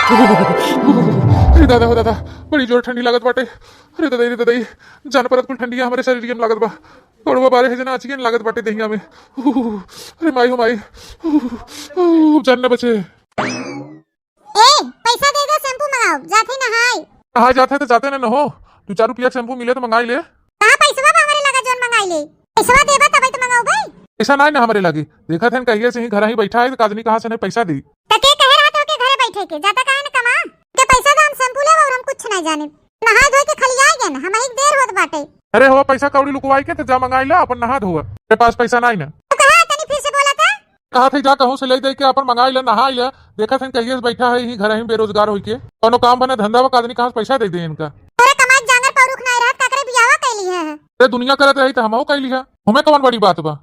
अरे दादा हो दादा, बड़ी जोर ठंडी लागत बाटे। अरे दादा रे दादा, जान परत कुल ठंडी हमारे शरीर में लागत बा। थोड़ा बारे जना आची लागत बाटे दहिया में। अरे माई हो माई, जान न बचे। पैसा दे दे, शैम्पू मंगाओ, जाते नहाई। नहा जाते तो जाते ना हो, 2-4 रुपया शैम्पू मिले तो मंगाई ले। कहां पैसा बा हमारे लगा जोन मंगाई ले? पैसा देबा तब तो मंगाओ भाई। पैसा नहीं ना हमारे लगी, देखा थे कहिए से ही घर ही बैठा है, आदमी कहां से नहीं पैसा दी। तके कह रहा था के घरे बैठे के जाता काहे न कमा के पैसा दाम शैम्पू ले और हम कुछ नहीं जाने। नहा धोई के खली आएगे ना, हमारी देर होत बाटे। अरे हो पैसा कौड़ी लुकवाई के तो जा मंगाई ला, अपन नहा धोवा। तेरे पास पैसा नहीं ना तो कहा तनी फिर से बोला था। कहा थे जा कहूं से ले दे के अपन मंगाई ला, नहा ले। देखा थे कहिए से बैठा है ही घर ही बेरोजगार होई के, कोनो काम बने धंधा व आदमी कहां से पैसा दे दे इनका। तोरे कमाई जांगर पौरुख नहीं रहत, काकरे बियाह कैली है। अरे दुनिया करत रही तो हमहू कैली है, हमें कौन बड़ी बात बा।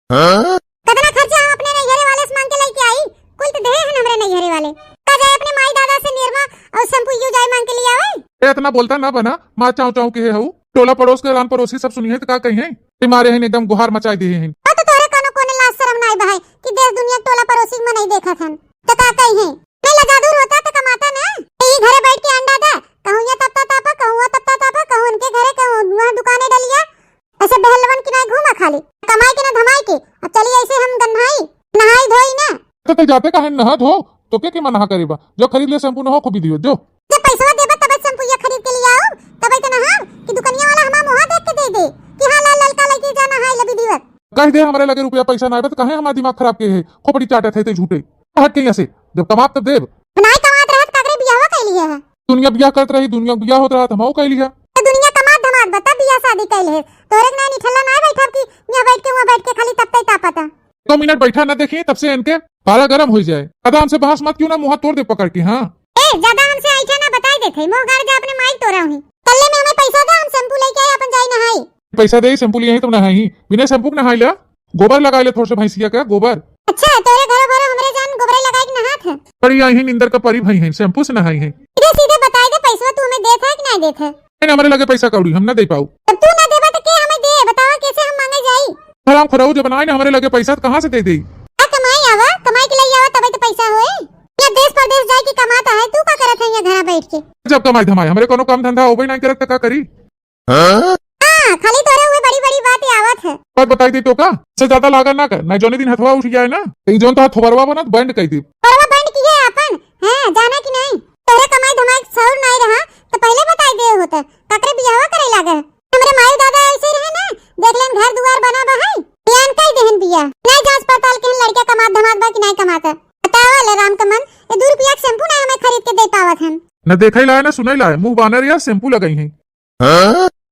कितना खर्चा हम अपने नैहरे वाले से मांग के लेके आई, कुल तो दे हैं हमरे नैहरे वाले। का जाए अपने माई दादा से निरमा और शैम्पू यूज आई मांग के लिए आवे। इतना बोलता ना बना, मां चाऊ चाऊ के है हूं। टोला पड़ोस के रान पड़ोसी सब सुनिए तो का कहिए, तुम्हारे हैं एकदम गुहार मचाई दिए हैं। तो तोरे कोनो कोने लाज शर्म नहीं बहाई कि देश दुनिया टोला पड़ोसी में नहीं देखा था तो का कहिए। नहीं लजादूर होता तो कमाता ना, ये घरे बैठ के अंडा दे, कहूं ये तप्ता तापा, कहूं तप्ता तापा, कहूं उनके घरे, कहूं वहां दुकानें डलिया। ऐसे बहलवन की नहीं घूमा खाली, कमाई के ना धमाई के। अब चलिए ऐसे हम गन्हाई नहाई धोई ना। तो जाते कहे नहा धो तो के मना करेबा, जो खरीद ले शैम्पू न हो खूबी दियो जो। जब पैसा देबा तब शैम्पू ये खरीद के लिए आओ, तब तो नहा कि दुकानिया वाला हमारा मुंह देख के दे कि हां लाल ललका लेके जाना है लबी दीवत। कह दे हमारे लगे रुपया पैसा ना आए तो कहे हमारा दिमाग खराब के है, खोपड़ी चाटे थे झूठे। हट के यहाँ से, जब कमा तब देव। नहीं कमात रहत काकरे बियाह कैली है। दुनिया बियाह करत रही, दुनिया बियाह होत रहा हमहू कैली है। तो दुनिया कमात धमात बता बियाह शादी कैल है। तोरे के नहीं ठल्ला ना बैठा कि यहां बैठ के वहां बैठ के खाली तपते तापता। 2 मिनट बैठा ना देखिए तब से इनके पारा गरम हो जाए। दादा हमसे बहस मत क्यों ना, मुंह तोड़ दे पकड़ के। हाँ ज्यादा हमसे ऐसा ना बताई देथे, मोह गाड़ जा अपने माइक तोड़ा हूं। कल्ले में हमें पैसा दे, हम शैम्पू लेके आए, अपन जाई नहाई। पैसा दे शैम्पू लिए तो नहाई, बिना शैम्पू के नहाई ले। गोबर लगा ले थोड़ा सा भैंसिया का गोबर। अच्छा तोरे घर भरो हमरे जान गोबरे लगाई के नहात है। पर यही नींदर का परी भाई है, शैम्पू से नहाई है। सीधे सीधे बताई दे पैसा तू हमें देत है कि नहीं देत है। हमारे लगे पैसा कौड़ी हम ना दे पाऊ। तब तू ना देबा तो के हमें दे, बताओ कैसे हम मांगे जाई। हराम खराऊ जब बनाए ना हमारे लगे पैसा तो कहां से दे दे। कमाई आवा, कमाई के लिए आवा तब तो पैसा होए। या देश परदेश जाए की कमाता है, तू का करत है यहाँ घर बैठ के। जब कमाई धमाई हमारे कोनो काम धंधा होबे नहीं करत तो का करी। हां खाली तोरे हुए बड़ी बड़ी बातें आवत है। बात बताई दे तो का से ज्यादा लागत ना कर, नहीं जोने दिन हथवा उठ जाए ना तो जोन तो थोबरवा बनत बंद कई दी। परवा बंद की है अपन हैं, जाना कि नहीं। तोरे कमाई धमाई सौर नहीं रहा तो पहले बताई दे होता, काकरे बियाह करे लागे। हमरे माई दादा ऐसे रहे ना, देख लेन घर दुआर बना बा है, यान कई देहन बियाह नहीं जांच पड़ताल के लड़का कमात धमात बा कि नहीं कमाता। बताओ ले राम कमन, ये 2 रुपया का शैम्पू नहीं हमें खरीद के दे पावत हम। न देखै लाए ना सुनै लाए, मुंह बानर या शैम्पू लगाई है।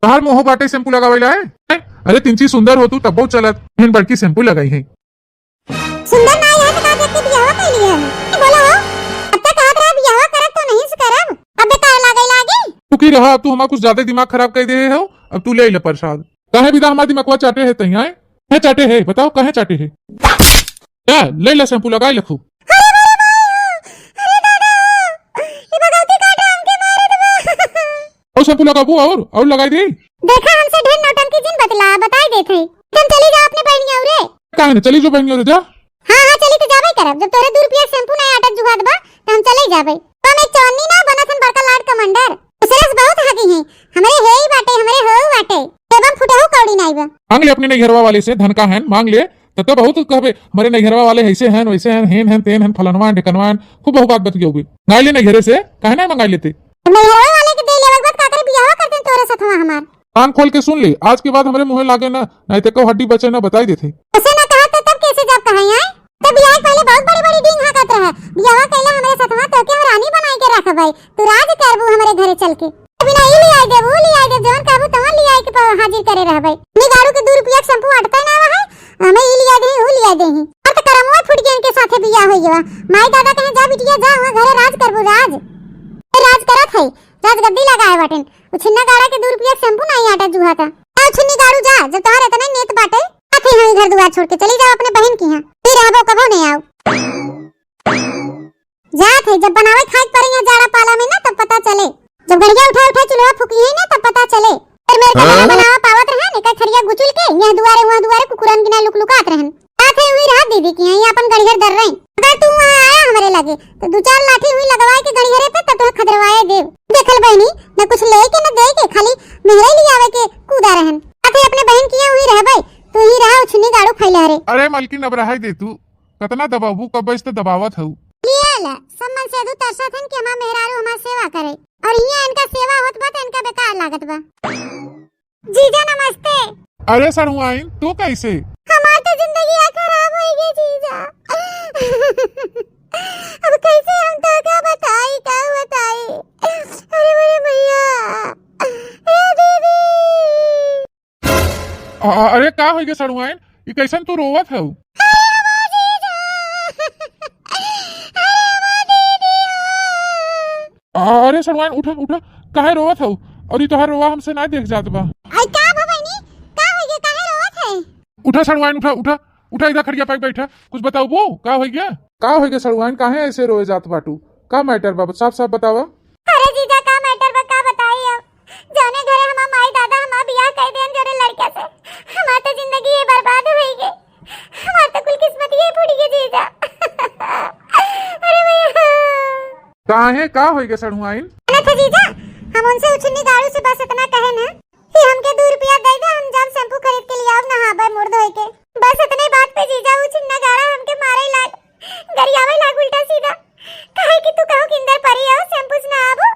बाहर मुंह बाटे शैम्पू लगावे लाए। अरे 3 चीज सुंदर हो तू तब बहुत चलत, इन बड़की शैम्पू लगाई है। सुंदर नहीं है तो का देख के बियाह कर लिया है। बोलो अब तक कहत रहा बियाह करब तो नहीं से करब, अब बेकार लागे। तू की रहा, अब तू हमारा कुछ ज्यादा दिमाग खराब कर दे हो। अब तू ले ले प्रसाद, काहे विदा हमारा दिमाग चाटे है तही आए है, चाटे है बताओ कहे चाटे है। क्या ले ले शैम्पू लगाई लखू। और शैम्पू लगाबू और लगाई दे। देखा हमसे ढेर नौटंकी जिन बताई देथे। तुम चली जा अपने बहनिया रे। काहे न चली जो बहनिया रे जा। हां चली तो जाबे करब, जब तोरे 2 रुपया शैम्पू नहीं आटा जुगात बा तो हम चले जाबे। हम एक चौनी ना बनथन बड़का लाड कमांडर, उसरस बहुत हागी है हमरे है ही बाटे, हमरे हो बाटे एवं फुटहु कौड़ी नहीं बा। मांग ले अपने नैहरवा वाले से धन का है, मांग ले तो बहुत कहबे हमारे नैहरवा वाले ऐसे हैं वैसे हैं, हेन हैं तेन हैं फलनवान ढिकनवान, खूब बहुत बात बतियोगी। गाय ले नैहरे से काहे ना मंगाई लेते। नैहरवा वाले के दे लेवल बात काकरे बियाह करते तोरे साथवा हमार। कान खोल के सुन ले, आज के बाद हमारे मुंह लागे ना, नहीं तो हड्डी बचे ना बताई देते। ऐसे ना कहा तो तब कैसे जब कहां आए। तब बियाह पहले बहुत बड़ी डींग हाकत रहा, बियाह कैला हमरे साथवा तो के रानी बनाई के रख भाई, तू राज करबू हमरे घरे चल के। बिना ई ले आई दे वो ले आई दे, जवन कहबू तवन ले आई के हाजिर करे रह भाई। निगाड़ू के 2 रुपया शैम्पू अटता ना है, हमें ई लिया दे वो लिया दे ही। अब तो करमवा फुट गया इनके साथे बियाह होई गवा। माई दादा कहे जा बिटिया जा वहां घरे राज करबू, राज करत है, राज गद्दी लगाए बाटन। छिन्ना गाड़ा के 2 रुपया शैम्पू नहीं आटा जुहा था। आओ छिन्नी गाड़ू जा, जब तोहर इतना नेत बाटे आथे हम घर दुआर छोड़ के चली जाओ अपने बहन की यहां, फिर आबो कबो नहीं आओ। जात है जब बनावे खाए पड़ेंगे जाड़ा पाला में ना तब पता चले, जब गड़िया उठा चुलवा फूकी है ना तब पता चले। फिर मेरे का बनावा पावत रहे ने का खरिया गुचुल के यहां दुआरे वहां दुआरे कुकुरन गिना लुकलुकात रहन। आथे हुई रात दीदी की यहां अपन गड़िया डर रही। अगर तू वहां आया हमारे लगे तो 2-4 लाठी हुई लगवाए के गड़िया नैहरे पे तो तुम्हें खदरवाए दे देखल बहनी न कुछ ले के न दे के खाली मेहरे ले आवे के कूदा रहन आथे अपने बहन किया हुई रहबै तू ही रहा छुनी गाड़ू फैला रे। अरे मालकिन अब रहा दे तू कतना दबाबू कब से दबावत हूँ लियाला सम्मान से दू तरसत हन कि हमार मेहरारू हमार सेवा करे और हिया इनका सेवा होत बा त इनका बेकार लागत बा। जीजा नमस्ते। अरे सड़ुआइन तू कैसे हमार तो जिंदगी खराब हो गई जीजा। अब कैसे हम तो क्या बताई अरे मेरे भैया ए दीदी। अरे का हो गया सड़ुआइन ये कैसन तू रोवत हूँ अरे सड़ुआइन उठा उठा काहे रोवत हूँ और ये तोहार रोवा हमसे ना देख जात बा। आई का भवानी का हो गया काहे रोवत है। उठा सड़ुआइन उठा उठा उठा इधर खड़िया पे बैठा कुछ बताओ वो का हो गया सड़ुआइन काहे ऐसे रोए जात बाटू का मैटर बा साफ साफ बतावा। अरे जीजा का मैटर बा का बताई अब जाने घरे हमार माई दादा हमार बियाह कर देन जोरे लड़का से हमार तो जिंदगी ये बर्बाद हो गई हमार तो कुल किस्मत ये फूट गई जीजा। अरे भैया काहे का हो गया सड़ुआइन तो जीजा हम उनसे उछनी गाड़ू से बस इतना कहे ना कि हमके 2 रुपया दे दे हम जब शैम्पू खरीद के लिए आव नहाबे मुड़ धोए के बस इतने बात पे जीजा उछना गाड़ा हमके मारे लाग गरियावे लाग उल्टा सीधा काहे कि तू कहो कि अंदर परी आओ शैम्पू से नहाबो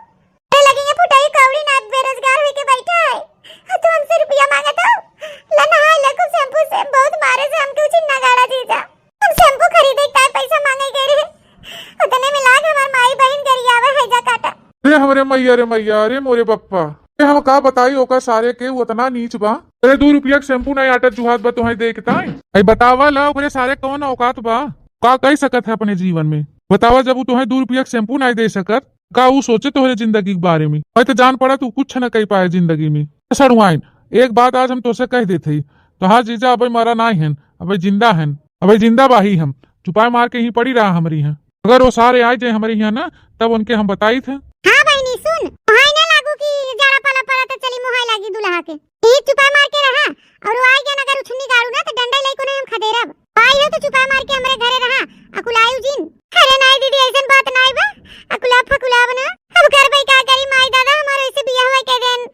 ए लगेंगे फुटाई कौड़ी ना बेरोजगार होके बैठा है तू हमसे रुपया मांगत हो ला नहा ले को शैम्पू से बहुत मारे से हमके उछना गाड़ा जीजा हम शैम्पू खरीदे का पैसा मांगे गए रहे उतने में लाग हमार माई बहन गरियावे है जा काटा रे हमरे मैया रे मोरे बप्पा हम का बताई ओका सारे के उतना नीच बा अरे 2 रुपया के शैम्पू नहीं आटा जुहात बा तुम्हें देखता है बतावा ला ओकरे सारे कौन औकात बा का कह सकत है अपने जीवन में बतावा जब तुम्हें 2 रुपया के शैम्पू नहीं दे सकत का वो सोचे तोहरे जिंदगी के बारे में तो जान पड़ा तू कुछ न कह पाए जिंदगी में। सड़ुआइन एक बात आज हम तोसे कह देते तो हाँ जीजा अब मरा नहीं है अब जिंदा है अब जिंदा बाही हम चुपाए मार के ही पड़ी रहा हमारी यहाँ अगर वो सारे आए जाए हमारे यहाँ ना तब उनके हम बताई थे। हाँ बहनी सुन मुहाई ना लागू कि जाड़ा पाला पड़ा तो चली मुहाई लागी दुल्हा के ये चुपा मार के रहा और वो आई गया अगर उछनी गाड़ू ना तो डंडा लेको नहीं हम खदेरब आई हो तो चुपा मार के हमारे घरे रहा अकुलायु जिन अरे नहीं दीदी ऐसन बात नहीं बा अकुला फकुला बना अब घर पे का करी माई दादा हमारे ऐसे बियाह हुआ के दिन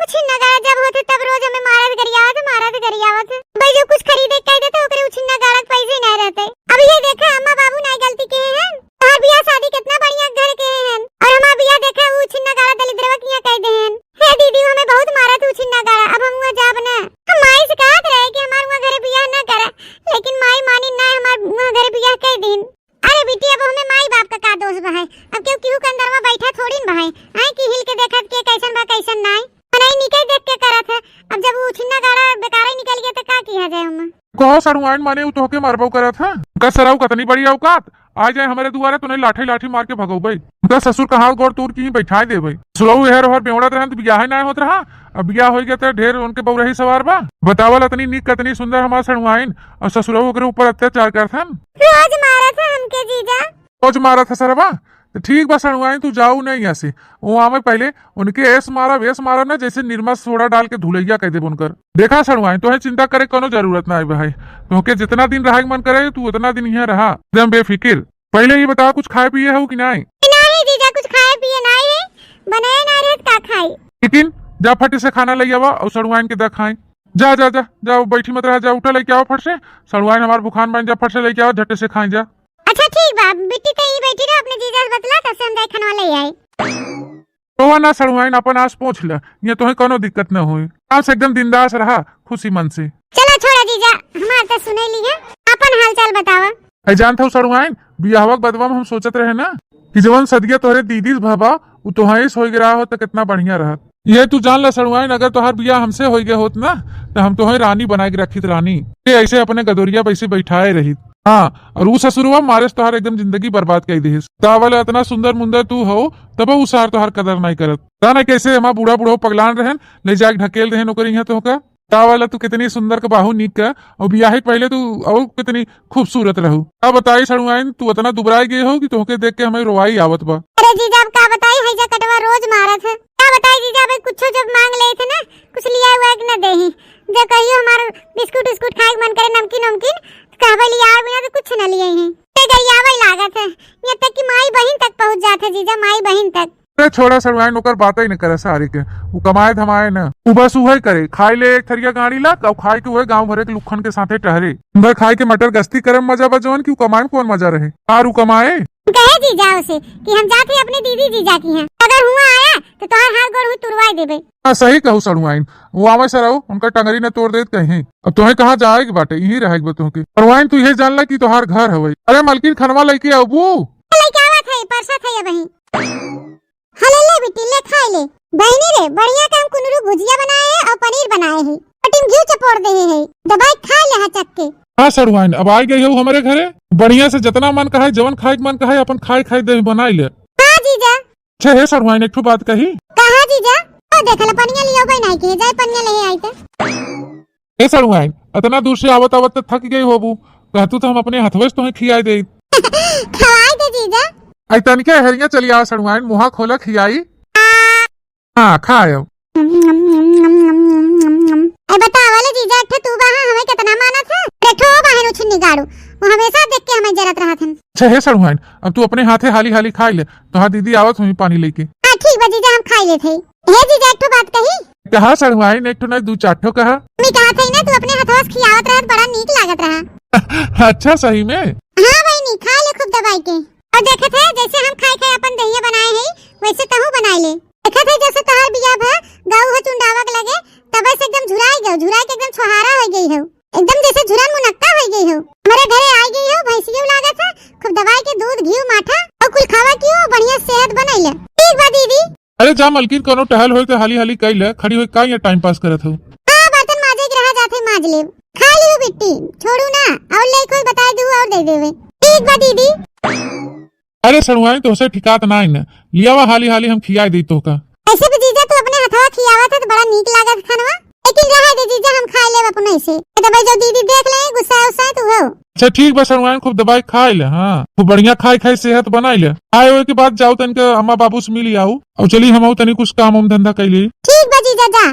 उछना गाड़ा जब होते तब रोज हमें मारत गरियावत भाई जो कुछ खरीदे कह देते ओकरे उछना गाड़ा पैसे नहीं रहते। अब ये देखा अम्मा बाबू नहीं गलती के हैं और बियाह शादी कितना बढ़िया घर के हैं और हमारा बियाह देखा वो छिन्ना गाड़ा दलिद्रवा किया कह दे हैं हे दीदी हमें बहुत मारा तू छिन्ना गाड़ा अब हम वहां जाब ना हम माई से कहत रहे कि हमार वहां घरे बियाह ना करे लेकिन माई मानी ना हमार वहां घरे बियाह कह दिन। अरे बेटी अब हमें माई बाप का दोष बा है अब क्यों केहू के अंदर में बैठा थोड़ी न भाई आई कि हिल के देखत के कैसन बा कैसन नहीं नहीं निकल देख के करत है अब जब वो छिन्ना गाड़ा बेकार ही निकल गया तो का किया जाए हम कहो सड़ुआइन माने वो तोहके मारबो करत है का सराव कतनी बड़ी औकात आ जाए हमारे दुआरे तो नहीं लाठी मार के भगो भाई उनका ससुर कहा गोड़ तोड़ की बैठा दे भाई सुलऊ हेर और बेवड़त रहन तो बियाह ना होत रहा अब बियाह हो गया तो ढेर उनके बहु सवार बा बतावल इतनी नीक कतनी सुंदर हमार सड़ुआइन और ससुरऊ के ऊपर अत्याचार करथन रोज मारा था हमके जीजा रोज मारा था सरबा तो ठीक बा सड़ुआइन तू जाऊ नहीं यहाँ से वहाँ में पहले उनके ऐस मारा ना जैसे निर्मा सोडा डाल के धुलैया कह दे उनकर देखा सड़ुआइन तो चिंता करे कोनो जरूरत ना है भाई क्योंकि जितना दिन रहा मन करे तू उतना दिन यहाँ रहा एकदम बेफिक्र। पहले ये बता कुछ खाए पिए हो कि नहीं जीजा कुछ खाए पिए नहीं है बनाए ना रहे का खाई लेकिन जा फटे से खाना ले आवा और सड़ुआइन के दा खाए जा जा जा जा बैठी मत रहा जा उठा लेके आओ फट से सड़ुआइन हमार बुखान बन जा फट से लेके आओ झट्टे से खाए जा। अच्छा ठीक बा बिट्टी तो ही बैठी रहो अपने जीजा से बतला तब से हम जाए खाना ले आई तो ना सड़ुआइन अपन आस पहुंच ले ये तो कोनो दिक्कत न हुई आप से एकदम दिनदास रहा खुशी मन से। चलो छोड़ा जीजा हमार तो सुने ली है अपन हालचाल बतावा। आई जानता हूँ सड़ुआइन बियाहवा बदवा में हम सोचत रहे ना कि जवन सदिया तोहरे दीदी भाभा वो तोहाई हो गया हो तो कितना बढ़िया रहा ये तू जान ला सड़ुआइन अगर तोहार बियाह हमसे हो गया होत ना तो हम तोहर रानी बना के रखी रानी ऐसे अपने गदोरिया पैसे बैठाए रही। हाँ और वो ससुरवा मारे तोहार एकदम जिंदगी बर्बाद कर दी तावल इतना सुंदर मुंदर तू हो तब वो सार तोहार कदर नहीं करत ना कैसे हमारा बूढ़ा पगलान रहन ले जाके ढकेल रहे नौकरी यहाँ तो का तावल तू कितनी सुंदर का बाहू निक का और बियाह पहले तू और कितनी खूबसूरत रहू। अब बताई सड़ुआइन तू इतना दुबराई गई हो कि तोहके देख के हमें रोवाई आवत बा। अरे जीजा अब का बताई है जा कटवा रोज मारत है क्या बताई जीजा भाई कुछ जब मांग ले थे ना कुछ लिया हुआ कि न देही जब कहियो हमार बिस्कुट खाए मन करे नमकीन कहबे लिया बिना तो कुछ न लिए हैं। ते गरियावे लागत है, यहाँ तक कि माई बहन तक पहुंच जाते जीजा, माई बहन तक। अरे छोड़ा सड़वाइन ओकर बात ही न करे सारी के, वो कमाए धमाए न, वो बस वही करे, खाए ले एक थरिया गाड़ी ला और खाए के वही गांव भरे के लुखन के साथे टहरे। उधर खाए के मटर गश्ती करे में मजा बजवन की कमाए में कौन मजा रहे। आर कमाए कहे जीजा उसे कि हम जाते अपनी दीदी जीजा की हैं, अगर हुआ आया तो तोहर हाथ गोड़ हुई तुरवाई देबे। हाँ सही कहू सड़वाइन, वो आवे सराऊ उनका टंगरी न तोड़ देत कहीं। अब तुम्हें कहाँ जाएगी बाटे, यही रहेगी तुमके। सड़वाइन तू यही जानला कि तोहार घर हवई। अरे मलकिन खनवा लेके आबू लइका आवत है परसा थे वही। हले ले बेटी ले खाए ले। बहनी रे बढ़िया काम कुनरू भुजिया बनाए है और पनीर बनाए है, पटिम घी चपोड़ दे है, दवाई खा ले हा चक के। हाँ सड़वाइन अब आ गई हो हमारे घरे, बढ़िया से जितना मन कहा जवन खाए मन कहा अपन खाए खाए दे बनाई ले। हाँ जीजा। अच्छा है सड़वाइन एक बात कही। कहा जीजा? ओ देखल पनिया लियो भाई नहीं के जाए पनिया ले आई त। ए सड़वाइन इतना दूर से आवत आवत थक गई होबू, कहतू तो हम अपने हथवे से तुम्हें खियाई दे। खवाई दे जीजा। आई तनिके हरिया चली आ सड़वाइन, मुहा खोला खियाई। हाँ खाओ। ए बतावले जीजा एक तू वहां हमें कितना माना था? बैठो बहन उछनी गाड़ू, वो हमेशा देख के हमें जरत रहा था। अच्छा है सड़वाइन अब तू अपने हाथे हाली हाली खाई ले, तो हाँ दीदी आवत हुई पानी लेके। हां ठीक बा जीजा हम खाई ले थे। हे जीजा एक बात कही। कहा सड़वाइन एक नहीं दू चार ठो कहा। मैं कहा था ना तू अपने हाथों से खियावत रहत बड़ा नीक लागत रहा। अच्छा सही में। हां बहनी खा ले खूब दवाई के। और देखे थे जैसे हम खाए खाए अपन दहिया बनाए हैं वैसे तहु बनाई ले। देखे थे जैसे तोहर बिया भा गाऊ है चुंडावा के लगे तब से एकदम झुराई गयो, झुराई के एकदम छोहारा हो गई है, एकदम जैसे झुरन मुनक्का हो गई है। हमारे घरे आई गई है भैंसियो लागत है, खूब दवाई के दूध घी माठा और कुल खावा क्यों बढ़िया सेहत बनैले। ठीक बा दीदी। अरे जा मलकिन कोनो टहल होई तो हाली हाली कइले, खड़ी होई काई टाइम पास करत हो। हां बर्तन माजे के रहा जाते माज ले। खा लियो बिट्टी छोड़ू ना और ले कोई बता दू और दे देवे। ठीक बा दीदी। अरे सड़वाइन तो से ठिकात ना है न, लियावा हाली हाली हम खियाई दी तो का। ऐसे भी जीजा तू अपने हथवा खियावा था तो बड़ा नीक लागत खानवा, लेकिन रहे दे जीजा हम खा लेब अपने से। तो भाई जो दीदी देख ले गुस्सा उस्सा तू हो। अच्छा ठीक बा सड़वाइन खूब दवाई खाई ले, हाँ खूब बढ़िया खाई खाई सेहत बनाई ले। आए हुए के बाद जाओ तन के अम्मा बाबू से मिली आओ और चली हम तनी कुछ काम उम धंधा कैली। ठीक बा जीजा जा।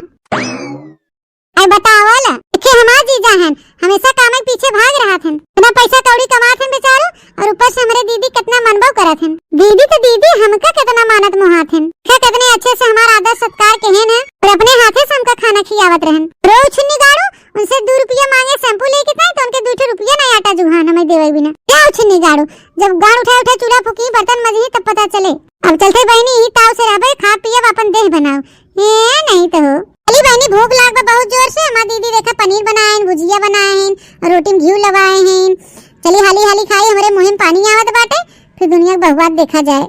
आई बतावला देखे हमार जीजा हैं हमेशा काम के पीछे भाग रहा था, इतना पैसा कौड़ी कमात हैं बेचारो और ऊपर से हमारे दीदी कितना मनबो करत हैं। दीदी तो दीदी हमका कितना मानत मोहात हैं, क्या कितने अच्छे से हमारा आदर सत्कार कहन है और अपने हाथे से हमका खाना खियावत रहन। रोज छुन्नी गाड़ू उनसे 2 रुपया मांगे शैम्पू लेके ताई तो उनके 2 रुपया नहीं आटा जुहान हमें देवे बिना। क्या छुन्नी गाड़ू जब गाड़ उठा उठा चूल्हा फूकी बर्तन मजी तब पता चले। अब चलते बहनी ही ताव से रहबे खा पिए अपन देह बनाओ है नहीं तो हो। अली बहनी भूख लाग बहुत जोर से, हमारी दीदी देखा पनीर बनाए भुजिया बनाए और रोटी में घी लगाए हैं। चली हाली हाली खाई हमारे मुंह में पानी आवत बाटे, फिर दुनिया का बहुबात देखा जाए।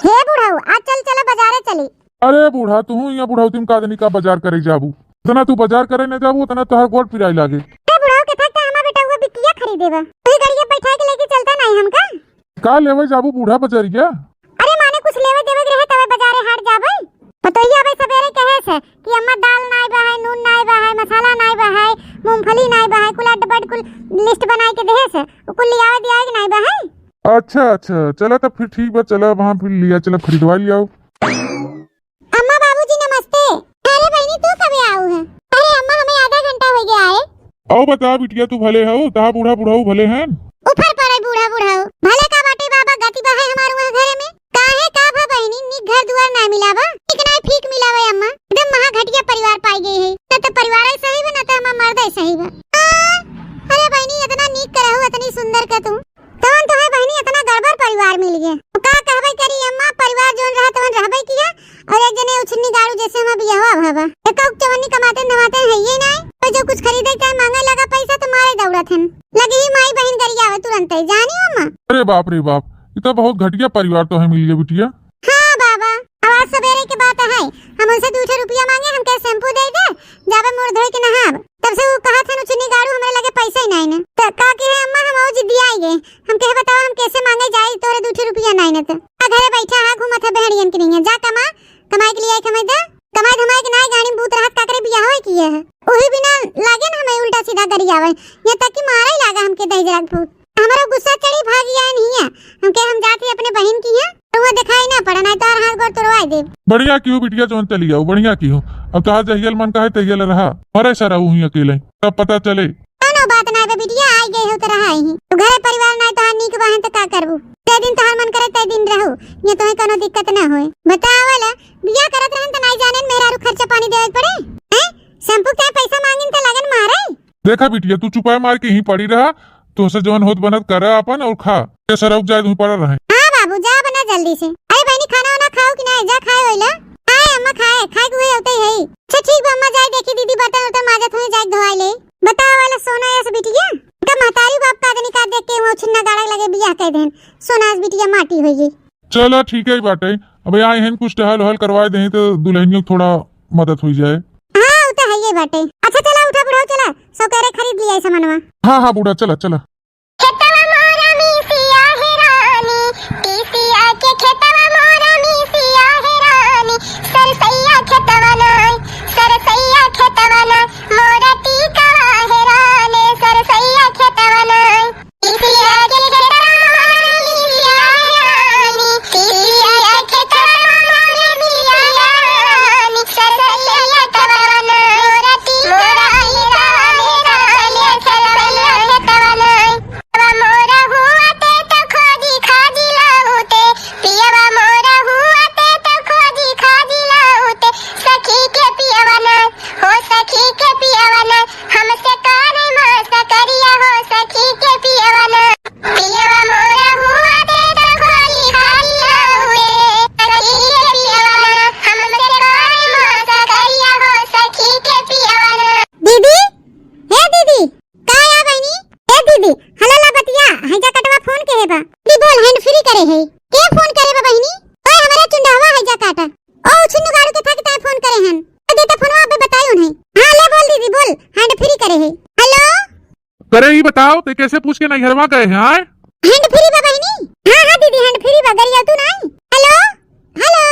हे बुढ़ाऊ आज चल चला बाजारे चली। अरे बूढ़ा तू यहाँ बुढ़ाऊ का आदमी का बाजार करे जाबू, उतना तू बाजार करे न जाबू उतना तोहर गोड़ पिराई लागे। अरे बुढ़ाऊ के थक हमारा बेटा हुआ बिटिया खरीदेबा, वही गाड़िया बैठा के लेके चलता नहीं हमका। का लेवे जाबू बूढ़ा बजरिया? अरे माने कुछ लेवे देवे रहे तवे बाजारे हाट जाबे। पतोहिया भाई सवेरे कहे से कि अम्मा दाल नाई बहाय, नून नाई बहाय, मसाला नाई बहाय, मूंगफली नाई बहाय, कुल डबड कुल लिस्ट बनाए के देहे से कुल लियावे दिया कि नाई बहाय। अच्छा अच्छा चला तब फिर ठीक बा, चला वहाँ फिर लिया चला खरीदवा लिया। अम्मा बाबूजी नमस्ते। अरे बहनी तू कब आऊ है? अरे अम्मा हमें आधा घंटा हो गया है। आओ बता बिटिया तू भले हो, ता बूढ़ा बुढ़ाऊ भले हैं। ऊपर पड़े बूढ़ा बुढ़ाऊ भले का बाटे बाबा गति बहाय हमारे वहां घरे में काहे का भा बहनी नी घर दुआर ना मिलावा, इतना फीक मिलावे अम्मा। एकदम महा घटिया परिवार पाई गई है, न तो परिवार ही सही बा न तो हम मर्द ही सही बा। अरे बहनी इतना नीक करहु इतनी सुंदर का तू तवन तो है बहनी इतना गड़बड़ परिवार मिल गया। तो का कहबे करी अम्मा परिवार जोन रहा तवन रहबे किया और एक जने उछनी गाड़ू जैसे हम बियाहवा भाबा एक चवन्नी कमाते धमाते है ये नहीं तो जो कुछ खरीदे चाहे मांगे लगा पैसा तो मारे दौड़त हैं लगी ही माई बहन गरिया आवे तुरंत ही जानी अम्मा। अरे बाप रे बाप ये तो बहुत घटिया परिवार तो है मिल गया बिटिया। हाँ बाबा आज सवेरे के बात है हम उनसे 2 रुपया मांगे हमके शैम्पू दे दे जावे मुंह धोए के नहाब, तब से वो कहा था चुन्नी गाड़ू हमारे लगे पैसा ही नहीं न तो का के है अम्मा हम और जिद्दी आई गए हम कहे बताओ हम कैसे मांगे जाए तोरे 2 रुपया नहीं न तो घरे बैठा है घूमत है बहड़ियन के नहीं है जा कमाए के लिए आई कमाई दे कमाई धमाई के नहीं गाड़ी में भूत रहत काकरे बियाह होय किए है ओही बिना लागे ना हमें उल्टा सीधा गरियावे यहाँ तक कि मारे ही लागा हमके दही जरा भूत हमारा गुस्सा चढ़ी भागी आए नहीं है हम जाते अपने बहन की है तो वो दिखाई ना पड़ा नहीं तो हाथ गोड़ तोड़वाई दे। बढ़िया क्यों बिटिया जोन चली आओ, बढ़िया क्यों। अब कहा जहियल मन का है तहियल रहा, और ऐसा रहू ही अकेले, तब पता चले। कोनो बात ना बे बिटिया, आई गई हो तो रहा ही तो घरे परिवार ना तो नीक बहन तो का करबू। ते दिन तोहर मन करे ते दिन रहू, ये तोहे कोनो दिक्कत ना होए। बतावला बियाह करत रहन त नहीं जाने मेरा रु खर्चा पानी देवे पड़े हैं। शैम्पू के पैसा मांगिन त लगन मारे। देखा बिटिया तू चुपाए मार के ही पड़ी रहा, तो से जोन होत बनत कर अपन और खा, ऐसा रुक जाए तू पड़ा रहे। हां बाबू जा बना जल्दी से। अरे बहनी खाना वाना खाओ कि नहीं, जा खाए होइला। हाय अम्मा खाए खाए हुए होते ही। अच्छा ठीक बा अम्मा जाए देखी दीदी बर्तन उर्तन माजत हुए जाए धोवाई ले। बताओ वाला सोना ऐसे बिटिया का महतारी बाप का आदमी का देख के वो छिन्ना गाड़ा लगे बियाह कह देन सोना बिटिया माटी होई। चलो ठीक है बाटे, अब आए हैं कुछ टहल वहल करवाए दे तो दुल्हनियों को थोड़ा मदद हो जाए। हां वो तो है ये बाटे। अच्छा चला उठा बुढ़ाओ चला, सब करे खरीद लिया सामानवा। हाँ हाँ बूढ़ा चला चला। खेतवा मोरा मिसिया है रानी, पीसिया के खेतवा मोरा मिसिया है रानी, सरसैया खेतवा नाय, सरसैया खेतवा ना मोरा टीकवा है रानी, सरसैया खेतवा नाय, पीसिया के खेतवा मोरा मिसिया है रानी, पीसिया खेतवा मोरा मिसिया है रानी, सरसैया खेतवा ना मोरा टीकवा है रानी, सरसैया खेतवा नाय। मोरा हुआ ते तो खोजी खाजी लाऊते, पियवा मोरा हुआ ते तो खोजी खाजी लाऊते, सखी के पियवा ना हो सखी के पियवा ना, हमसे काने मासा करिया हो सखी के पियवा ना, पियवा मोरा हुआ ते तो खोजी खाजी लाऊते, सखी के पियवा ना, हमसे काने मासा करिया हो सखी के पियवा ना। दीदी हे दीदी का या बहनी ए दीदी हला ला बतिया हैजा कटवा फोन के हेबा दी बोल हैंड फ्री करे है के फोन करे बा बहनी ओए हमारे चुंडावा हैजा काटा ओ छिन्नू गाड़ू के थक ताए फोन करे हन तो देता फोनवा पे बतायो नहीं। हां ले बोल दीदी बोल हैंड फ्री करे है। हेलो करे ही बताओ ते कैसे पूछ के नहीं घरवा गए हैं आए? हैंड फ्री बा बहनी। हां हां दीदी हैंड फ्री बा गरिया तू नहीं। हेलो हेलो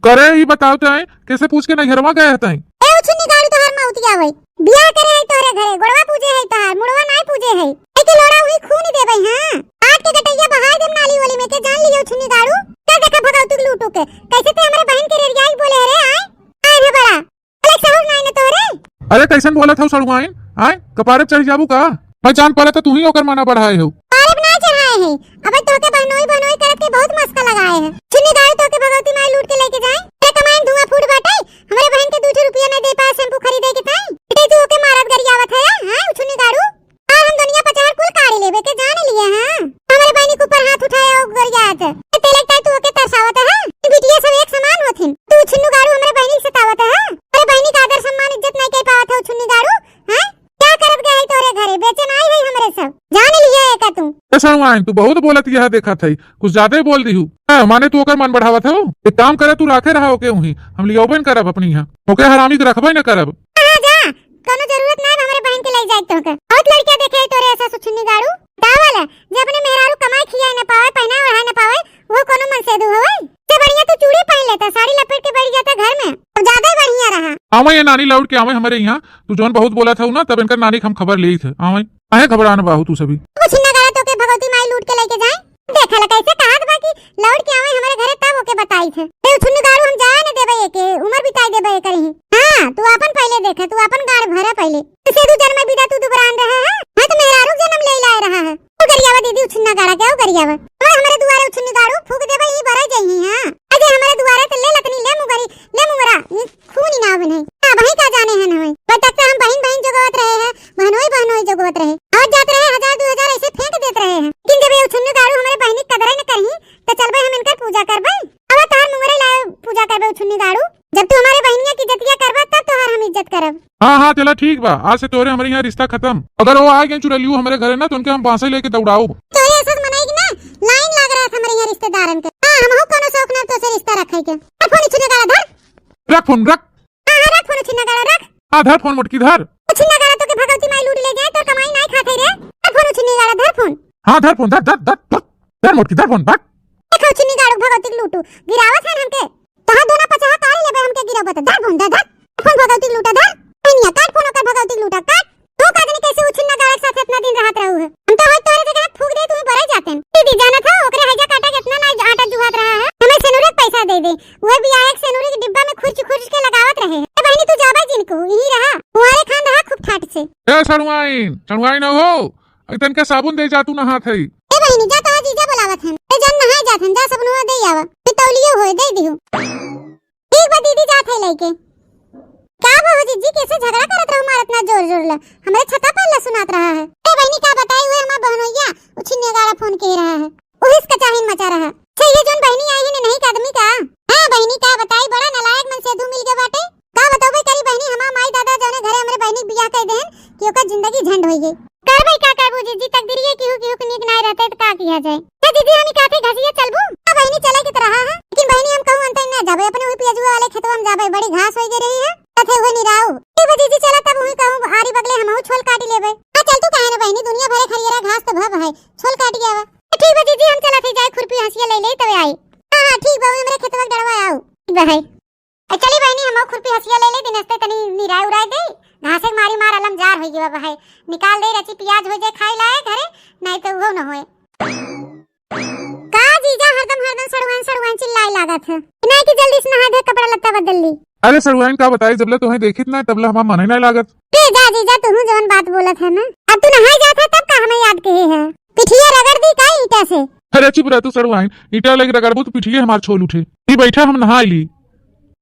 करे ही बताओ ते कैसे पूछ के नहीं घरवा गए हैं? ए छिन्नी गाड़ू तोहर मौतिया होई बियाह करे है तोरे घरे गोड़वा पूजे है तोहर मुड़वा नहीं पूजे है के लोड़ा हुई खून देबै। हां आट के गटैया बहाय देम नाली वाली में के जान लियो छुनी गाड़ू का देखा भगाऊ तू लूटो के कैसे ते हमरे बहन के रेरियाई बोले रे आए रे बड़ा अरे सहु नहीं न तोरे। अरे कैसन बोला था सड़ुआइन आए कपारे चढ़ जाबू का, मैं जान पड़ा था तू ही होकर माना बढ़ाए हो। पारब ना चढ़ाए है अब तो के बहनोई बहनोई करत के बहुत मस्का लगाए है। छुनी गाड़ू तो के भगवती माई लूट के लेके जाए ते कमाइन धुआं फूट बाटे हमरे बहन के 2 रुपया नहीं दे पाए शैम्पू खरीदे के ताई ते तू के मारत गरियावत है। हां छुनी गाड़ू और हम दुनिया पचार कुल काढ़ी लेबे के जान लिया। हां हमारे बहनी के ऊपर हाथ उठाया और गरियात ते लगता है तू के तरसावत है बिटिया सब एक समान होथिन तू छिन्नू गाड़ू हमरे बहनी से सतावत है। अरे बहनी का आदर सम्मान इज्जत नहीं के पावत है छुनी गाड़ू। हां क्या करत गए तोरे घरे बेचन आई है हमरे सब जान लिया है का तू सड़ुआइन तू बहुत बोलत यह देखा था कुछ ज्यादा ही बोल दी हूँ माने तू ओकर मन बढ़ावत हो। एक काम करे तू राखे रहा ओके हुई हम लियोबन करब अपनी यहाँ ओके हरामी के रखबे न करब। हां जा कोनो जरूरत ना हमरे बहन के ले जाए तो के बहुत लड़कियां देखे तोरे ऐसा सुछुन्नी गाड़ू दावल जब अपने मेहरारू कमाई खिया न पावे पहना ओढ़ा न पावे वो कोनो मन से दू होवे से बढ़िया तू चूड़ी पहन लेता साड़ी लपेट के बैठ जाता घर में तो ज्यादा ही बढ़िया रहा। आवे ये नानी लौट के आवे हमारे यहाँ तू जोन बहुत बोला था ना तब इनकर नानी हम खबर ली थे आवे आए घबराना बाहू तू सभी वो छिन्ना गाड़ा तो के भगवती माई लूट के लेके जाए देखा ला कैसे कहत बा कि लौट के आवे हमारे घरे तब ओके बताई थे ए छुन्नी गाड़ू हम जाए न देबे के उम्र बिताई देबे करही। हां तू अपन पहले देखे तू अपन गाड़ भरा पहले से दू जन्म बिदा तू दुबरान रहा है। हां तो मेहरारू जन्म ले लाए रहा है ओ गरियावा दीदी छिन्ना गाड़ा क्या ओ गरियावा ओए हमारे दुआरे छिन्नी गाड़ू फूक देबे ही भरा जही। हां अजे हमारे दुआरे तो ले लतनी ले मुगरी ले मुगरा खून ही ना बने हां भाई का जाने हैं ना होय तक से हम बहन बहन जगवत रहे हैं बहनोई बहनोई जगवत रहे और जात रहे 1000 2000 ऐसे फेंक देते रहे हैं लेकिन जब ये छिन्नी गाड़ू हमारे बहनी कदर न करही तो चलबे हम इनकर पूजा करबे अब तार मुगरे लाए पूजा करबे छिन्नी गाड़ू जब तू हमारे बहनिया की इज्जतिया करबा तब तोहार हम इज्जत करब। हाँ हाँ चला ठीक बा आज से तोरे हमारे यहाँ रिश्ता खत्म अगर वो आ गए चुरलियो हमारे घरे ना तो उनके हम बांसे लेके दौड़ाओ तो ये ऐसा मनाई ना लाइन लग रहा था हमारे यहाँ रिश्तेदारन के। हां हम हो कोनो शौक ना तो से रिश्ता रखे के फोन छिन्ना गाड़ा धर रख फोन रख। हां रख फोन छिन्ना गाड़ा रख। हां धर फोन मोटकी धर छिन्ना गाड़ा तो के भगवती माई लूट ले जाए तो कमाई नहीं खाते रे फोन छिन्नी गाड़ा धर फोन। हां धर फोन धर धर धर धर मोटकी धर फोन भाग देखो छिन्नी गाड़ू भगवती लूटू गिरावत है हमके तोहा दोना पचाहा काढ़ी लेबे हमके गिरावत धर फोन धर फोन भगवती लूटा धर निया काट फोन ओकर भगवती लूटा काट तू का जाने कैसे उछिन्ना गाड़ा के साथ इतना दिन रहत रहू है हम तो होय तोरे जगह फूक दे तू भरे जाते दीदी जाना था ओकरे हैजा काटा कितना ना आटा जुहात रहा है हमें सेनुरे पैसा दे दे वो भी एक सेनुरे की डिब्बा सड़ुआइन सड़ुआइन हो तन के साबुन दे जा तू नहात है। ए बहिनी जा तो जीजा बुलावत हन ए जन नहाय जात हन जा सबनुआ दे आवा मैं तौलियो होय दे दिहु। ठीक बा दीदी जात है लइके का बहू जीजी कैसे झगड़ा करत रहू मार इतना जोर जोर ला हमरे छता पर ला सुनात रहा है। ए बहिनी का बताई हुए हमार बहनोइया उछिने गारा फोन कह रहा है उहिस कचाहिन मचा रहा है। ये जोन बहिनी आई है नहीं आदमी का हां बहिनी का बताई बड़ा नालायक मन से दू मिल के बाटे का बताओ करी बहिनी हमार माई दादा जने घरे हमरे बहिनी बियाह कह देन कि ओकर जिंदगी झंड होई गई कर भाई का करबू जीजी तकदीरिए की के नीक नहीं रहते तो का किया जाए। ए दीदी हम काथे घसिए चलबू हां बहिनी चले की तरह है लेकिन बहिनी हम कहूं अंत ना जाबे अपने ओई पियाजुआ वाले खेतवा में जाबे बड़ी घास होई गे रही है तथे हुए निराऊ ए दीदी चला तब हुई कहूं आरी बगले हमहु छोल काटी लेबे। हां चल तू काहे ना बहिनी दुनिया भरे खरियरा घास तो भव है छोल काट गया ठीक बा दीदी हम चला थे जाए खुरपी हंसिया ले ले तबे आई। हां ठीक बा हमरे खेतवा डरवा आऊ बहई चली बहिनी हम खुरपी हंसिया ले ले दिनस्ते तनी निराई उड़ाई दे घासे मारी मार अलम जार होई गवा बहई निकाल दे रची प्याज हो जाए खाई लाए घरे नहीं तो वो न होए का जीजा हरदम सड़वान चिल्लाए लागत है नहीं कि जल्दी से नहा दे कपड़ा लत्ता बदल ली। अरे सड़ुआइन का बताई जबले तुम्हें देखित ना तबले हमार मन नहीं लागत ते जा जीजा तू जवन बात बोलत है ना अब तू नहाई जात है तब का हमें याद कहे है पिठिया रगड़ दी का ईटा से। अरे चुप रह तू सड़ुआइन ईटा लग रगड़बू तो पिठिए हमार छोल उठे ई बैठा हम नहा ली।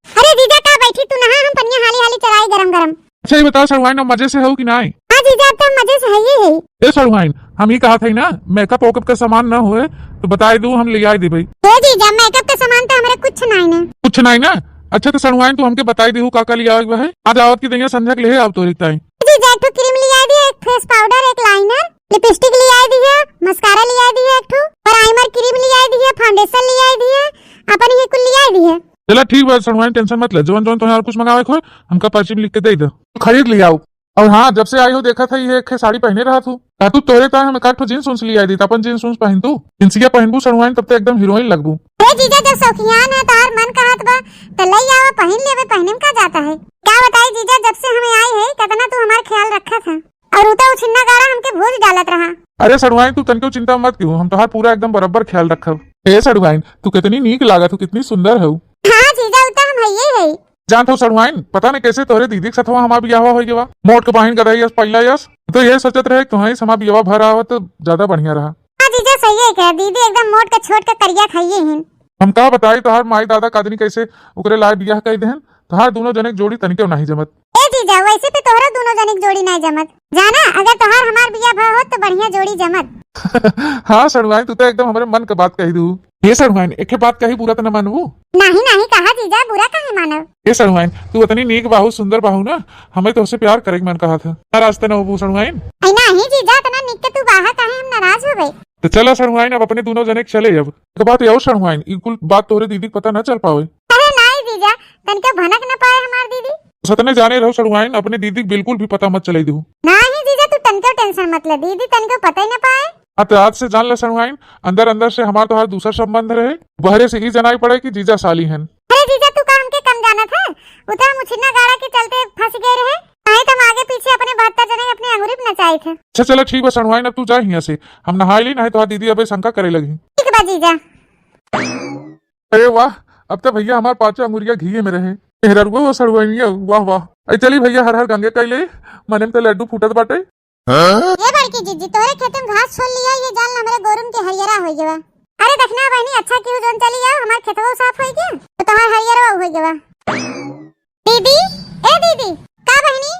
अरे जीजा का बैठी तू नहा हम पनिया हाली हाली चलाई गरम गरम। अच्छा ये बताओ सड़ुआइन अब मजे से हो कि नहीं। हां जीजा अब तो मजे से है ही ए सड़ुआइन हम ही कहा था ना मेकअप वोकअप का सामान न होए तो बताई दू हम ले आई दे भाई। ए जीजा मेकअप का सामान तो हमारे कुछ नहीं ना कुछ नहीं ना। अच्छा तो सड़ुआइन तू हमके बताई दे का लिया है आज आवत की दैया संध्या के ले अब तो रिकताई जीजा एक क्रीम ले आई दी एक फेस पाउडर एक लाइनर लिपस्टिक ले आई दी है मस्कारा ले आई दी है एक ठो प्राइमर क्रीम ले आई दी है फाउंडेशन ले आई दी है अपन ये कुल ले आई दी है। चला ठीक बात सड़ुआइन टेंशन मत ले जवन जवन तुम्हें और कुछ मंगावे को हमका पर्ची में लिख के दे दो खरीद लिया और हाँ जब से आई हो देखा था ये एक साड़ी पहने रहा तू तू तोरे ता हम काठ जींस उन्स ले आई दी अपन जींस उन्स पहन तू जिंसिया पहनबू सड़ुआइन तब तो एकदम हीरोइन लगबू। अरे जीजा जब शौकियान है तार मन कहत बा त लई आवा पहन लेवे पहने में का जाता है। क्या बताई जीजा जब से हमें आई है कितना तू हमारा ख्याल रखा था और उता उछिन्ना गाड़ा हमके भूल डालत रहा। अरे सड़ुआइन तू तनको चिंता मत क्यों हम तोहार पूरा एकदम बराबर ख्याल रखब। ए सड़ुआइन तू कितनी नीक लागत तू कितनी सुंदर है। हां जीजा उता हम है जानता हूँ सड़ुआइन पता नहीं कैसे तोरे दीदी के साथवा हमार बियाह हो गया मोट के बहिन गदाई यस पहिला यस तो ये सोचत रहे तुम्हारी समा बियाह भर आवा तो ज्यादा बढ़िया रहा। हां जीजा सही है कह दीदी एकदम मोट का छोट का करिया खाइए हैं। हम का बताई तोहार माई दादा कादनी कैसे उकरे लाए बियाह कह देहन तोहार दोनों जने जोड़ी तनिके नहीं जमत। ए जीजा वैसे पे तोहरा दोनों जने जोड़ी नहीं जमत जाना अगर तोहार हमार बियाह भ हो तो बढ़िया जोड़ी जमत। हाँ सड़ुआइन तू तो एकदम हमारे मन का बात कही दू। ये सड़ुआइन एक बात कही बुरा तो न मानबू। नहीं कहा जीजा बुरा काहे मानब। ये सड़ुआइन तू इतनी नीक बाहू सुंदर बाहू ना हमें तो उससे प्यार करे मन कहा था रास्ते न हो सड़ुआइन। नहीं जीजा तना निक के तू बाहर काहे हम नाराज हो गए। तो चला सड़ुआइन अब अपने दोनों जने चले अब एक बात यो सड़ुआइन कुल बात तोरे दीदी पता न चल पावे। अरे नहीं जीजा तनके भनक न पाए हमार दीदी सतने जाने रहो सड़ुआइन अपने दीदी बिल्कुल भी पता मत चलाई दू। नहीं जीजा तू तनके टेंशन मत ले दीदी तनके पता ही न पाए। तो आज से जान ले सड़ुआइन अंदर अंदर से हमारा तो दूसरा संबंध रहे बहरे से ही जनाई पड़े कि जीजा साली हैं। अरे जीजा तू काम के कम जाना था उधर मुछिन्ना गाड़ा के चलते फंस गए रहे नहीं तो आगे पीछे अपने 72 जने अपने अंगूरी पे नचाए थे। अच्छा चलो ठीक है सड़ुआइन अब तू जा यहाँ से हम नहा ली नहीं तो दीदी अब शंका करे लगी। ठीक बा जीजा। अरे वाह अब तो भैया हमारे पांचों अंगुरिया घी में रहे वो सड़ुआइनिया वाह वाह। अरे चली भैया हर हर गंगे कैले मने में तो लड्डू फूटत बाटे। ये बड़की जीजी तोरे खेत में घास छोड़ लिया ये जान हमरे गोरुन के हरियरा हो गया। अरे देखना बहनी अच्छा क्यों जोन चली आओ हमार खेतवा साफ हो गया तो तुम्हार हरियरा हो गया। दीदी ए दीदी का बहनी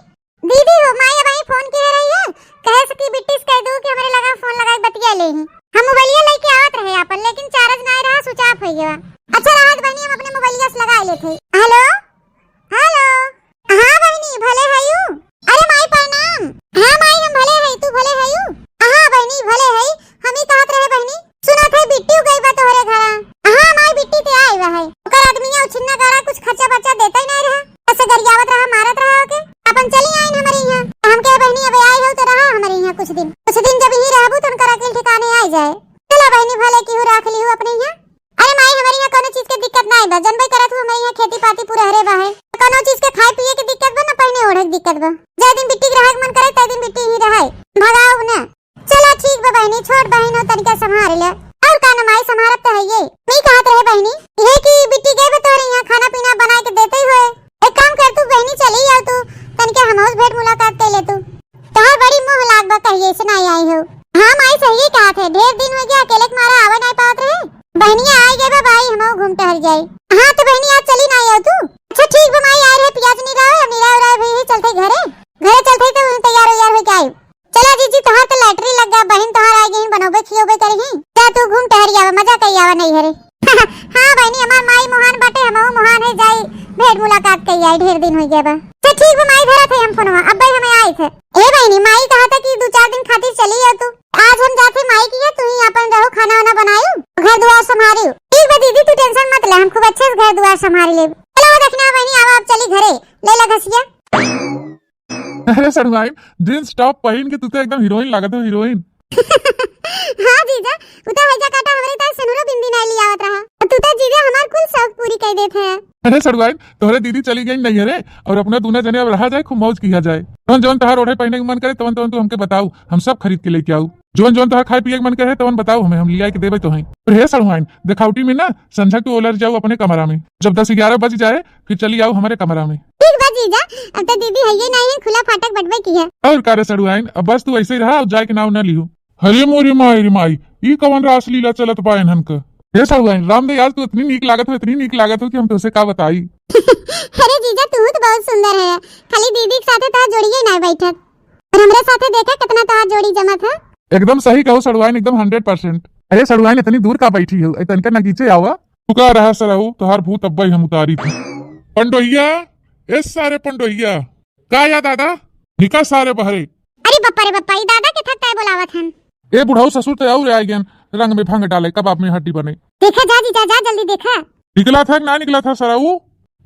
दीदी हो माई भाई फोन किए रही है कहे सकी बिट्टी कह दू कि हमरे लगा फोन लगाई बतिया ले ही हम मोबाइलिया लेके आवत रहे अपन लेकिन चार्ज नहीं रहा स्विच ऑफ हो गया। अच्छा राहत बहनी हम अपने मोबाइलिया से लगा ले थे। हेलो हेलो हां बहनी भले हयू। अरे माई प्रणाम। हां माई हम भले है तू भले हयू। हां बहनी भले है हम ही कहत रहे बहनी सुना थे बिट्टी गई बा तोहरे घर। हां माई बिट्टी ते आई बा है ओकर आदमिया उछिन्ना गाड़ा कुछ खर्चा बच्चा देता ही नहीं रहा ऐसे गरियावत रहा मारत रहा ओके अपन चली आई हमारे यहां हम के बहनी अब आई हो तो रहा हमारे यहां कुछ दिन जब ही रहबू तो उनका अकेले ठिकाने आ जाए। चला बहनी भले की हो रख ली हो अपने यहां। अरे माई हमारे यहां कोनो चीज के दिक्कत नहीं बा जनबे करत हूं हमारे यहां खेती पाती पूरा हरे बा है कोनो चीज के खाए पिए के दिक्कत बा ना पहने ओढ़े के दिक्कत बा जे दिन बिट्टी के रहे मन करे तै दिन बिट्टी ही रहे भगाओ ना। चला ठीक बा बहनी छोड़ बहन हो तनिका संभाल ले और का ना माई संभालत तो है ये नहीं कहत रहे बहनी ये कि बिट्टी गए बा तोरे यहां खाना पीना बना के देते ही होए। एक काम कर तू बहनी चली आ तू तनिका हम हाउस भेंट मुलाकात कर ले तू तोहर बड़ी मोह लाग बा कहिए से नहीं आई हो। हाँ माई सही कहा थे, ढेर दिन हो गया अकेले के मारा आवे नहीं पावत रहे। बहनिया आई गए बा भाई, हम घूम टहल जाए। हाँ तो बहनी आज चली नहीं आओ तू। अच्छा ठीक बा माई, आ रहे प्याज नहीं रहा है, नीरा उरा भी चलते घरे चलते तो तैयार हो के आई। चला जीजी तोहार तो लैटरी लग गया, बहन तोहार आ गई बनोबे खियोबे करही। जा तू घूम टहल आवा, मजा कई आवा नहीं हरे। हाँ बहनी हमार माई मोहन बाटे, हमहू मोहन है जाई भेंट मुलाकात कई आई, ढेर दिन हो गया बा। अच्छा ठीक बा माई, धरा थे हम फोनवा, अब भाई हमें आई थे। ए बहनी माई कहा था कि 2-4 दिन खातिर चली आ तू। आज हम जाते माई की है, तू ही अपन रहो, खाना वाना बनायू, घर दुआर संभालियो। ठीक बा दीदी तू टेंशन मत ले, हम खूब अच्छे से घर दुआर संभाल लेब। चलो देखना बहनी, आवा अब चली घरे, ले ला घसिया। अरे सड़वाइन, जींस टॉप पहन के तू तो एकदम हीरोइन लागत हो, हीरोइन। हाँ जीजा, तू तो हैजा काटा हमरे तार सनुरो बिंदी नहीं लियावत रहा। तू तो जीजा हमार कुल शौक पूरी कर देत है। अरे सड़वाइन, तोहरे दीदी चली गई नहीं रे, और अपना दूना जने अब रहा जाए, खूब मौज किया जाए। जौन जौन तोहार ओढ़े पहने के मन करे तवन तवन तू हमके बताऊ, हम सब खरीद के लेके आऊ। जौन जौन तोहार खाए पिए के मन करे तवन बताऊ, हमें हम लिया के देबे तो हैं। और हे सड़वाइन, देखावटी में ना संझा के ओलर जाऊ अपने कमरा में, जब 10-11 बज जाए फिर चली आओ हमारे कमरा में। ठीक बा जीजा, अब तो दीदी है ये नहीं है, खुला फाटक बटवे की है। और का रे सड़वाइन, अब बस तू ऐसे ही रहा, जाए के नाव न लियो। हरे मोरी माई ई कवन रास लीला चलत बा इन्हन का। हे सड़वाइन, रामदेव यार तू इतनी नीक लागत हो कि हम तुझसे का बताई। अरे जीजा तू तो बहुत सुंदर है, खाली दीदी के साथे तोहार जोड़िए ना बैठत, और हमरे साथे देखा कितना तोहार जोड़ी जमत है। एकदम सही कहो सड़वाइन, एकदम 100%। अरे सड़वाइन इतनी दूर का बैठी हो, तनका नगीचे आवा। तू का रहा सरहु, तोहार भूत अब्बा ही हम उतारी थी। पंडोहिया, इस सारे पंडोहिया का या दादा निका सारे बहरे। अरे बप्पा रे बप्पा, ई दादा के थक बोलावत हन। ए बुढ़ाऊ ससुर तो आऊ रे आई गन, रंग में भंग डाले, कबाब में हड्डी बने। देखा जा जीजा, जा जल्दी देखा। निकला था ना निकला था सरहु?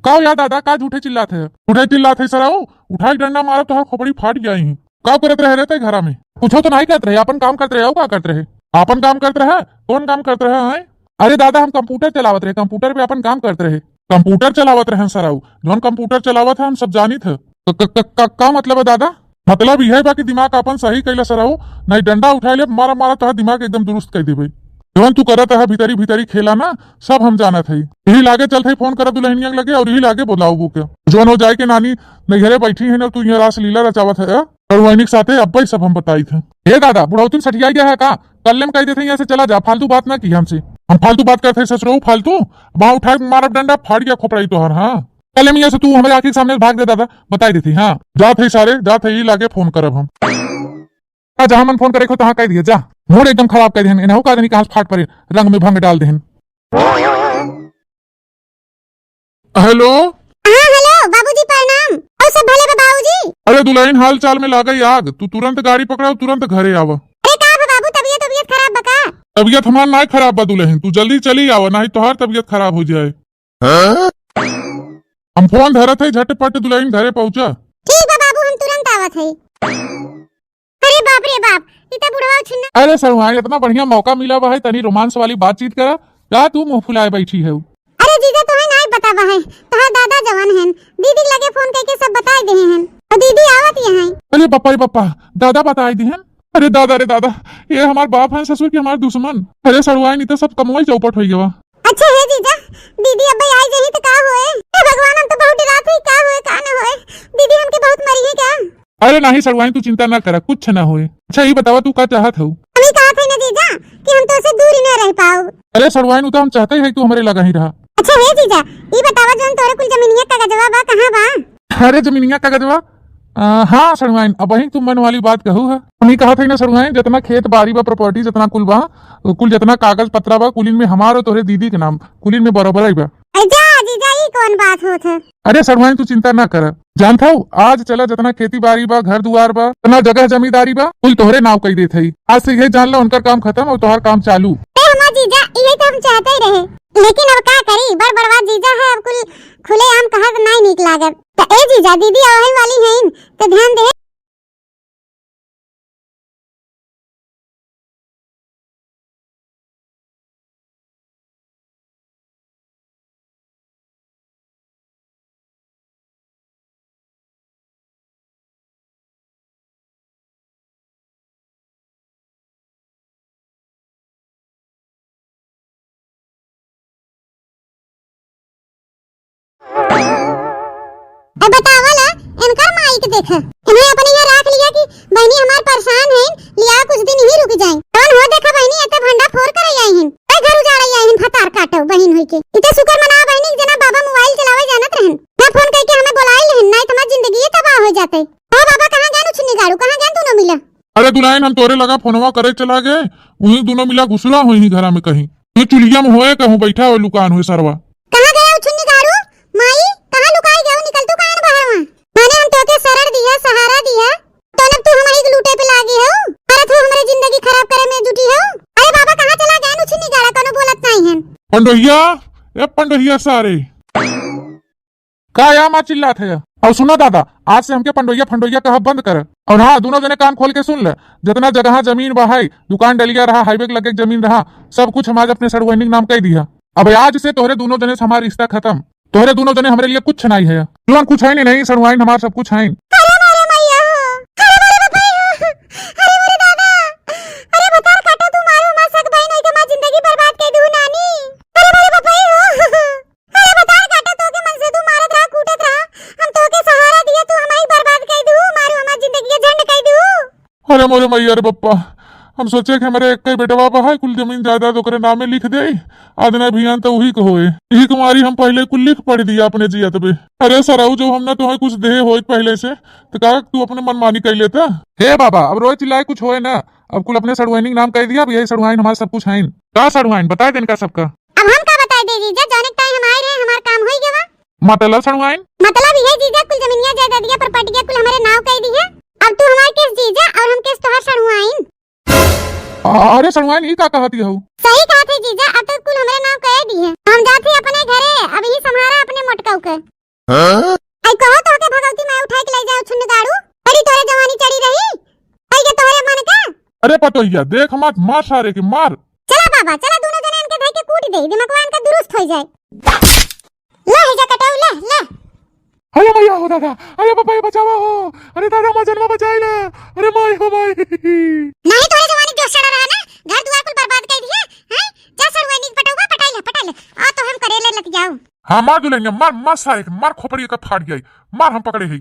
का या दादा का झूठे चिल्लाते है? झूठे चिल्लाते सरहु, उठाई डंडा मारा तो खोपड़ी फाट गया ही। का करत रहे रहते घरा में? पूछो तो नहीं करते रहे, अपन काम करते रहे, का करते रहे? अपन काम करते रहे, कौन काम करते रहे हैं? अरे दादा हम कंप्यूटर चलावत रहे, कंप्यूटर पे अपन काम करते रहे। कंप्यूटर चलावत रहे सरहु, जौन कंप्यूटर चलावत है हम सब जानी थे। का मतलब है दादा? मतलब यह बा कि दिमाग अपन सही कैला सरहु, नहीं डंडा उठाई ले मारा मारा तो दिमाग एकदम दुरुस्त कर दे भाई। जौन तू करत है भीतरी भीतरी खेला ना, सब हम जाना थे। यही लागे चल थे फोन करत दुल्हनिया लगे, और यही लागे बोलाऊ वो के जौन हो जाए के नानी नैहरे बैठी है ना, तू यहाँ रास लीला रचावत है और वही साथे अब ही सब हम बताई थे। हे दादा बुढ़ाऊ तुम सठिया गया है का? कल हम कह देते यहाँ से चला जा, फालतू बात ना की हमसे। हम फालतू बात करते ससुरो फालतू, वहां उठा मारा डंडा फाड़ गया खोपड़ाई तोहर। हाँ कल हम यहाँ से तू हमारे आंख के सामने भाग दे दादा, बताई देती। हाँ जात है सारे, जात है, लागे फोन करब हम। जहाँ मन फोन करे को तहाँ कह दिए, जा मूड एकदम खराब कर देहन, इन्हों का कहाँ फाट पड़े, रंग में भंग डाल देहन। हेलो। हाँ हेलो बाबूजी प्रणाम। और सब भले बा बाबूजी? अरे दुल्हन हाल चाल में लागा आग, तू तुरंत गाड़ी पकड़ा, तुरंत घरे आवा। अरे का बा बाबू, तबीयत खराब बका? तबीयत हमार ना खराब बा दुल्हन, तू जल्दी चली आवा, नहीं तोहार तबीयत खराब हो जाए। हम फोन धरत है, झटपट दुल्हन घरे पहुंचा। ठीक बा बाबू, हम तुरंत आवत है। अरे बाप रे बाप, इतना बुढ़वा छिन्ना। अरे सर इतना बढ़िया मौका मिला बा है, तनी रोमांस वाली बातचीत करा, क्या तू मुंह फुलाए बैठी है? अरे जीजा तुम्हें नहीं पता बा है, तोहार दादा जवान हैं, दीदी लगे फोन करके सब बताई दे हैं, और दीदी आवत यहाँ। अरे पप्पा रे पप्पा, दादा बताई दी हैं? अरे दादा, ये हमार बाप है ससुर की हमार दुश्मन। अरे सड़ुआई नहीं तो सब कमवाई चौपट हो गया। अच्छा है जीजा, दीदी अब आई जही तो का होए? हे भगवान, हम तो बहुत डरात हई, का होए का ना होए, दीदी हमके बहुत मरी है क्या? अरे नहीं सड़ुआई, तू चिंता ना करा, कुछ ना होए। अच्छा ये बतावा तू का चाहत हो? हम ही कहा थे ना जीजा कि हम तो से दूर ही न रह पाओ। अरे सड़ुआई तो हम चाहते हैं तू हमारे लगा ही रहा। अच्छा है जीजा, ये बतावा जोन तोरे कुल जमीनिया का गजवा बा कहां बा? अरे जमीनिया का गजवा, हाँ सड़ुआइन, अब वही तुम मन वाली बात कहू है। उन्हीं कहा था ना सड़ुआइन, जितना खेत बाड़ी बा प्रॉपर्टी जितना कुल बा, कुल जितना कागज पत्रा बा, कुलीन में हमारो तोरे दीदी के नाम, कुलीन में बराबर ही बा। अच्छा जीजा, ये कौन बात होत है? अरे सड़ुआइन तू चिंता ना कर, जानता हूँ आज चला जितना खेती बाड़ी बा, घर दुआर बा, जितना जगह जमींदारी बा, कुल तोहरे नाव कही देत है। आज से यही जान लो उनका काम खत्म और तोहर काम चालू। जीजा यही तो हम चाहते ही रहे, लेकिन अब क्या करी, बड़बड़वा जीजा है, अब कुल खुले आम कहा नहीं निक लागत। तो ए जीजा, दीदी आवल वाली हैं तो ध्यान दे। बतावला इनका माइक देखा, इन्हें अपने यहाँ रख लिया कि बहनी हमार परेशान है, लिया कुछ दिन ही रुक जाए। कौन हो देखा बहनी, एते भंडा फोड़ कर आई हैं, ए घर उजाड़ आई हैं, फतार काटो बहन होई के। इते शुक्र मना बहनी जना बाबा मोबाइल चलावे जानत रहन, ना फोन करके हमें बुलाइल रहन, नहीं तुम्हारी जिंदगी तबाह हो जाते। ओ बाबा कहां गए नुचनी गाड़ू, कहां गए तू न मिला? अरे दुल्हन हम तोरे लगा फोनवा करे चला गए, वही दोनों मिला घुसला हुई घरा में कहीं, ये चुलिया में होए कहूं बैठा हो लुकान हुए सरवा। कहां गया उछुन्नी गाड़ू? माई कहां लुकाई गयो, निकल तू कान बाहर वहां। माने हम तोके शरण दिया, सहारा दिया, तो न तू हमारी लूटे पे लागी हो, अरे तू हमारी जिंदगी खराब करे में जुटी हो। अरे बाबा कहां चला गया उछुन्नी गाड़ा, कोनो बोलत नहीं है। पंडोहिया, ए पंडोहिया सारे का या मां चिल्लात है। और सुनो दादा, आज से हमके पंडोहिया फंडोहिया कहा बंद कर, और हाँ दोनों जने कान खोल के सुन ले, जितना जगह जमीन बहाई, दुकान डलिया रहा, हाईवे के लगे जमीन रहा, सब कुछ हम आज अपने सड़वैनिक नाम कह दिया। अब आज से तोहरे दोनों जने से हमारा रिश्ता खत्म, तोहरे दोनों जने हमारे लिए कुछ नहीं है, तुम कुछ है नहीं, सड़वाइन हमारा सब कुछ है। अरे मोरे मैया हो, अरे मोरे बाबा हो, अरे मोरे दादा, अरे बतार काटा तू मारो मां सक भाई नहीं तो मां जिंदगी बर्बाद कर दूं नानी। अरे मोरे बाबा हो, अरे बतार काटा तो के मन से तू मारत रहा, कूटत रहा, हम तो के सहारा दिया, तू हमारी बर्बाद कर दूं, मारो हमारी जिंदगी के झंड कर दूं। अरे मोरे मैया रे बप्पा, हम सोचे कि हमारे एक बेटवा बहा कुल जमीन जायदाद ओकरे नामे लिख दे, आदना भियान तो वही को होए, यही कुमारी हम पहले कुल लिख पढ़ दिया अपने जियत पे। अरे सराऊ जो हमने तुम्हें कुछ दे होए पहले से, तो का तू अपने मनमानी कर लेता। हे बाबा अब रोज चिल्लाए कुछ होए ना, अब कुल अपने सड़वाइनिक नाम कह दिया, अब यही सड़वाइन हमारा सब कुछ है। का सड़वाइन बताए दिन का सबका, अब हम का बताए दे जीजा, जौन टाइम हम आए रहे हमार काम होई गवा। मतलब सड़वाइन मतलब ये जीजा कुल जमीनिया जायदादिया प्रॉपर्टियां कुल हमारे नाम कह दी है, अब तू हमारे केस जीजा और हम केस तोहार सड़वाइन। अरे सड़वाइन ही का कहती हो? सही कहा थे जीजा, अब तक कुल हमारे नाम कह दी है, हम जाते अपने घरे, अब ही संभारा अपने मोटकाऊ के। आई कहो तो के भगवती मैं उठा के ले जाऊं छुन्न गाड़ू, बड़ी तोरे जवानी चढ़ी रही, आई के तोरे मन का। अरे पतोहिया देख मत, मार सारे के मार। चला बाबा चला, दोनों जने इनके धई के कूट दे, दिमागवा इनका दुरुस्त हो जाए। ले जा कटाऊ ले। अरे मैया हो दादा, अरे पापा बचावा हो, अरे दादा मां जन्म बचाई ले, अरे माई हो माई। नहीं तोरे जवानी जो सड़ा रहा ना, घर दुआर कुल बर्बाद कर दिया, हैं? जा सड़वानी पटाऊगा, पटा ले, आ तो हम करेले लग जाऊ। हाँ मार दुलेंगे, मार मार सारे के, मार खोपड़ी का फाड़ गई, मार हम पकड़े ही।